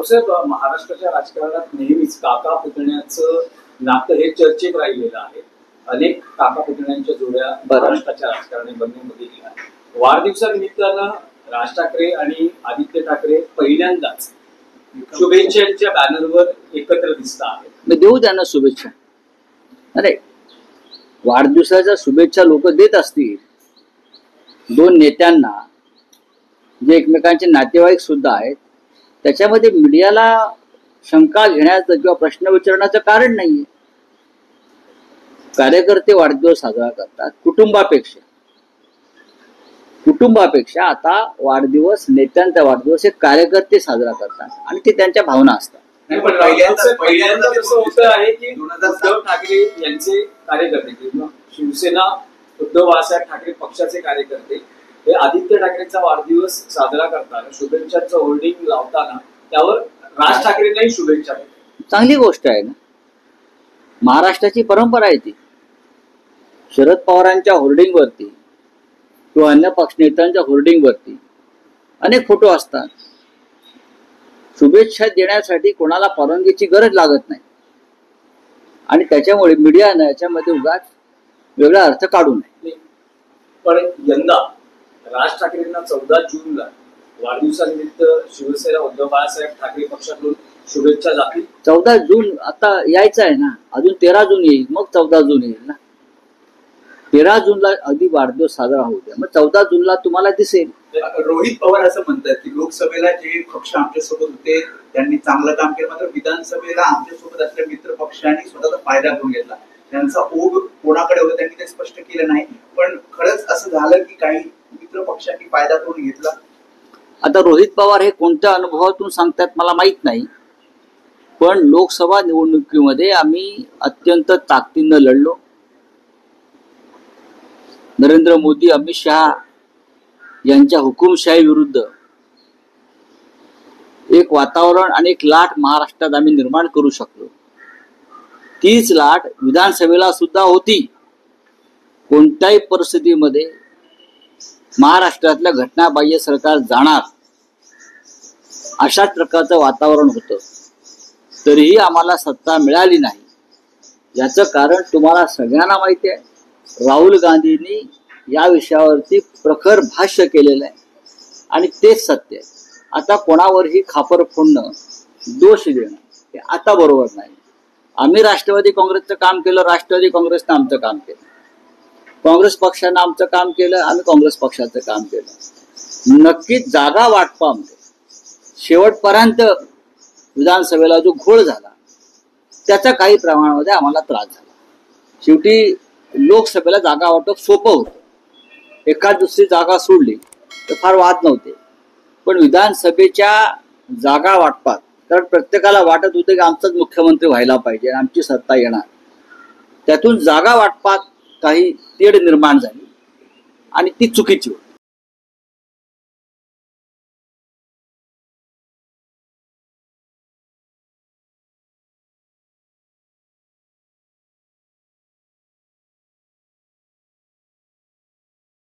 राऊतसाहेब, महाराष्ट्राच्या राजकारणात नेहमीच काका पुतण्याचं नातं हे चर्चेत राहिलेलं आहे. अनेक काका पुतण्यांच्या जोड्या महाराष्ट्राच्या राजकारणी बनण्यामध्ये गेल्या. वाढदिवसानिमित्तानं राज ठाकरे आणि आदित्य ठाकरे पहिल्यांदाच शुभेच्छांच्या बॅनरवर एकत्र दिसत आहेत. देऊ त्यांना शुभेच्छा. अरे वाढदिवसाच्या शुभेच्छा लोक देत असतील. दोन नेत्यांना जे एकमेकांचे नातेवाईक सुद्धा आहेत, त्याच्यामध्ये मीडियाला शंका घेण्याचं किंवा प्रश्न विचारण्याचं कारण नाहीये. कार्यकर्ते वाढदिवस साजरा करतात कुटुंबापेक्षा आता वाढदिवस, नेत्यांचा वाढदिवस हे कार्यकर्ते साजरा करतात आणि ते त्यांच्या भावना असतात. पण पहिल्यांदा असं होतं आहे की उद्धव ठाकरे यांचे कार्यकर्ते किंवा शिवसेना उद्धव बाळासाहेब ठाकरे पक्षाचे कार्यकर्ते हे आदित्य ठाकरेंचा वाढदिवस साजरा करताना शुभेच्छांचं होर्डिंग लावताना त्यावर राज ठाकरेंनाही शुभेच्छा देतात. चांगली गोष्ट आहे ना. महाराष्ट्राची परंपरा आहे ती. शरद पवारांच्या होर्डिंगवरती किंवा अन्य पक्ष नेत्यांच्या होर्डिंगवरती अनेक फोटो असतात. शुभेच्छा देण्यासाठी कोणाला परवानगीची गरज लागत नाही आणि त्याच्यामुळे मीडियानं याच्यामध्ये उगाच वेगळा अर्थ काढू नये. पण यंदा राज ठाकरेंना 14 जूनला वाढदिवसानिमित्त शिवसेना उद्धव बाळासाहेब ठाकरे पक्षाकडून शुभेच्छा जातील. 14 जून आता यायचं आहे ना, अजून 13 जून येईल, मग 14 जून येईल ना. 13 जूनला आधी वाढदिवस साजरा होऊ द्या, मग 14 जूनला तुम्हाला दिसेल. रोहित पवार असं म्हणतात की लोकसभेला जे पक्ष आमच्यासोबत होते त्यांनी चांगलं काम केलं, मात्र विधानसभेला आमच्यासोबत असलेल्या मित्र पक्षांनी स्वतःचा फायदा करून घेतला. त्यांचा ओघ कोणाकडे होता त्यांनी ते स्पष्ट केलं नाही. पण खरंच असं झालं की काही मित्र पक्षांनी फायदा करून घेतला. आता रोहित पवार हे कोणत्या अनुभवातून सांगतात मला माहित नाही, पण लोकसभा निवडणुकीमध्ये आम्ही अत्यंत ताकदीनं लढलो. नरेंद्र मोदी, अमित शहा यांच्या हुकुमशाही विरुद्ध एक वातावरण आणि एक लाट महाराष्ट्रात आम्ही निर्माण करू शकलो. तीच लाट विधानसभेला सुद्धा होती. कोणत्याही परिस्थितीमध्ये महाराष्ट्रातल्या घटनाबाह्य सरकार जाणार अशाच प्रकारचं वातावरण होतं. तरीही आम्हाला सत्ता मिळाली नाही. याचं कारण तुम्हाला सगळ्यांना माहिती आहे. राहुल गांधींनी या विषयावरती प्रखर भाष्य केलेलं आहे आणि तेच सत्य आहे. आता कोणावरही खापर फोडणं, दोष देणं हे आता बरोबर नाही. आम्ही राष्ट्रवादी काँग्रेसचं काम केलं, राष्ट्रवादी काँग्रेसनं आमचं काम केलं. काँग्रेस पक्षानं आमचं काम केलं, आम्ही काँग्रेस पक्षाचं काम केलं. नक्कीच जागा वाटपामध्ये शेवटपर्यंत विधानसभेला जो घोळ झाला त्याचा काही प्रमाणामध्ये आम्हाला त्रास झाला. शेवटी लोकसभेला जागा वाटप सोपं होतं. एखाद दुसरी जागा सोडली तर फार वाद नव्हते. पण विधानसभेच्या जागा वाटपात, कारण प्रत्येकाला वाटत होतं की आमचाच मुख्यमंत्री व्हायला पाहिजे, आमची सत्ता येणार, त्यातून जागा वाटपात काही तेढ निर्माण झाली आणि ती चुकीची होती.